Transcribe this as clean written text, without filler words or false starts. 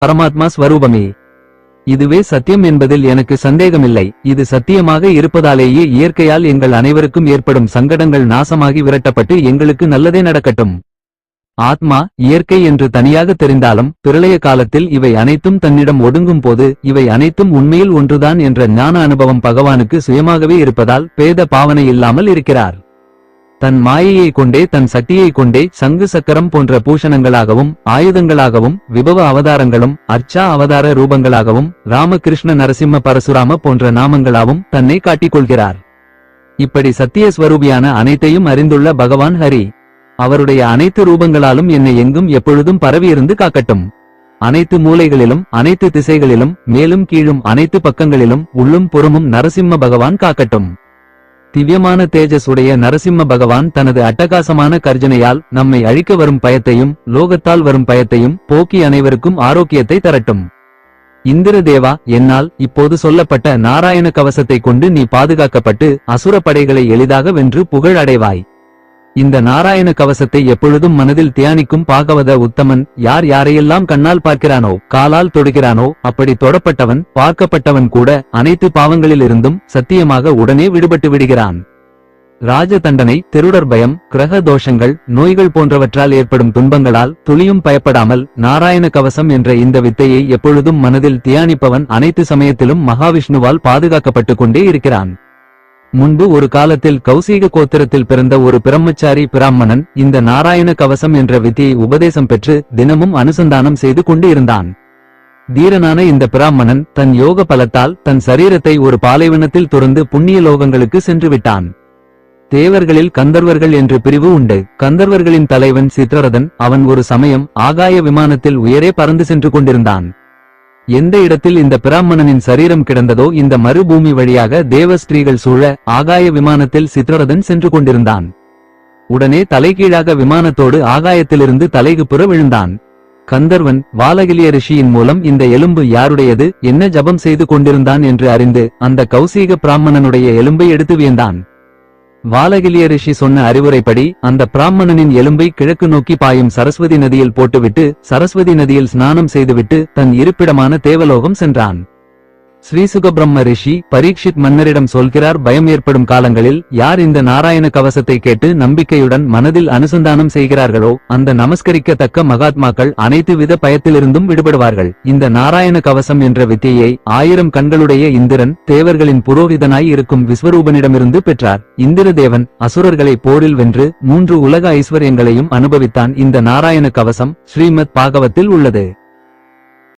பரமாத்மா ஸ்வரூபமே. இதுவே சத்தியம் என்பதில் எனக்கு சந்தேகமில்லை. இது சத்தியமாக இருப்பதாலேயே இயற்கையால் எங்கள் அனைவருக்கும் ஏற்படும் சங்கடங்கள் நாசமாகி விரட்டப்பட்டு எங்களுக்கு நல்லதே நடக்கட்டும். ஆத்மா இயற்கை என்று தனியாக தெரிந்தாலும் பிரளய காலத்தில் இவை அனைத்தும் தன்னிடம் ஒடுங்கும் போது இவை அனைத்தும் உண்மையில் ஒன்றுதான் என்ற ஞான அனுபவம் பகவானுக்கு சுயமாகவே இருப்பதால் பேத பாவனை இல்லாமல் இருக்கிறார். தன் மாயையை கொண்டே தன் சக்தியை கொண்டே சங்கு சக்கரம் போன்ற பூஷணங்களாகவும் ஆயுதங்களாகவும் விபவ அவதாரங்களும் அர்ச்சா அவதார ரூபங்களாகவும் ராமகிருஷ்ண நரசிம்ம பரசுராம போன்ற நாமங்களாகவும் தன்னை காட்டிக்கொள்கிறார். இப்படி சத்திய ஸ்வரூபியான அனைத்தையும் அறிந்துள்ள பகவான் ஹரி அவருடைய அனைத்து ரூபங்களாலும் என்னை எங்கும் எப்பொழுதும் பரவியிருந்து காக்கட்டும். அனைத்து மூலைகளிலும் அனைத்து திசைகளிலும் மேலும் கீழும் அனைத்து பக்கங்களிலும் உள்ளும் புறமும் நரசிம்ம பகவான் காக்கட்டும். திவ்யமான தேஜஸ் உடைய நரசிம்ம பகவான் தனது அட்டகாசமான கர்ஜனையால் நம்மை அழிக்க வரும் பயத்தையும் லோகத்தால் வரும் பயத்தையும் போக்கி அனைவருக்கும் ஆரோக்கியத்தை தரட்டும். இந்திர தேவா, என்னால் இப்போது சொல்லப்பட்ட நாராயண கவசத்தை கொண்டு நீ பாதுகாக்கப்பட்டு அசுர படைகளை எளிதாக வென்று புகழ் அடைவாய். இந்த நாராயண கவசத்தை எப்பொழுதும் மனதில் தியானிக்கும் பாகவத உத்தமன் யார் யாரையெல்லாம் கண்ணால் பார்க்கிறானோ காலால் தொடுகிறானோ அப்படி தொடப்பட்டவன் பார்க்கப்பட்டவன் கூட அனைத்து பாவங்களிலிருந்தும் சத்தியமாக உடனே விடுபட்டு விடுகிறான். ராஜ தண்டனை, திருடர் பயம், கிரக தோஷங்கள், நோய்கள் போன்றவற்றால் ஏற்படும் துன்பங்களால் துளியும் பயப்படாமல் நாராயண கவசம் என்ற இந்த வித்தையை எப்பொழுதும் மனதில் தியானிப்பவன் அனைத்து சமயத்திலும் மகாவிஷ்ணுவால் பாதுகாக்கப்பட்டு கொண்டே இருக்கிறான். முன்பு ஒரு காலத்தில் கௌசீக கோத்திரத்தில் பிறந்த ஒரு பிரம்மச்சாரி பிராமணன் இந்த நாராயண கவசம் என்ற வித்தியை உபதேசம் பெற்று தினமும் அனுசந்தானம் செய்து கொண்டு இருந்தான். தீரனான இந்த பிராமணன் தன் யோக பலத்தால் தன் சரீரத்தை ஒரு பாலைவனத்தில் துறந்து புண்ணிய லோகங்களுக்கு சென்று விட்டான். தேவர்களில் கந்தர்வர்கள் என்று பிரிவு உண்டு. கந்தர்வர்களின் தலைவன் சித்ரரதன். அவன் ஒரு சமயம் ஆகாய விமானத்தில் உயரே பறந்து சென்று கொண்டிருந்தான். எந்த இடத்தில் இந்த பிராமணனின் சரீரம் கிடந்ததோ இந்த மறுபூமி வழியாக தேவஸ்திரீகள் சூழ ஆகாய விமானத்தில் சித்ரரதன் சென்று கொண்டிருந்தான். உடனே தலைகீழாக விமானத்தோடு ஆகாயத்திலிருந்து தலைகுப்புற விழுந்தான். கந்தர்வன் வாலகிலிய ரிஷியின் மூலம் இந்த எலும்பு யாருடையது, என்ன ஜபம் செய்து கொண்டிருந்தான் என்று அறிந்து அந்த கௌசீக பிராமணனுடைய எலும்பை எடுத்து வியந்தான். வாலகிலிய ரிஷி சொன்ன அறிவுரைப்படி அந்த பிராமணனின் எலும்பை கிழக்கு நோக்கி பாயும் சரஸ்வதி நதியில் போட்டுவிட்டு சரஸ்வதி நதியில் ஸ்நானம் செய்துவிட்டு தன் இருப்பிடமான தேவலோகம் சென்றான். ஸ்ரீசுகபிரம்ம ரிஷி பரீட்சித் மன்னரிடம் சொல்கிறார், பயம் ஏற்படும் காலங்களில் யார் இந்த நாராயண கவசத்தை கேட்டு நம்பிக்கையுடன் மனதில் அனுசந்தானம் செய்கிறார்களோ அந்த நமஸ்கரிக்கத்தக்க மகாத்மாக்கள் அனைத்து வித பயத்திலிருந்தும் விடுபடுவார்கள். இந்த நாராயண கவசம் என்ற வித்தியை 1000 கண்களுடைய இந்திரன் தேவர்களின் புரோகிதனாய் இருக்கும் விஸ்வரூபனிடமிருந்து பெற்றார். இந்திர தேவன் அசுரர்களை போரில் வென்று 3 உலக ஐஸ்வர்யங்களையும் அனுபவித்தான். இந்த நாராயண கவசம் ஸ்ரீமத் பாகவத்தில் உள்ளது.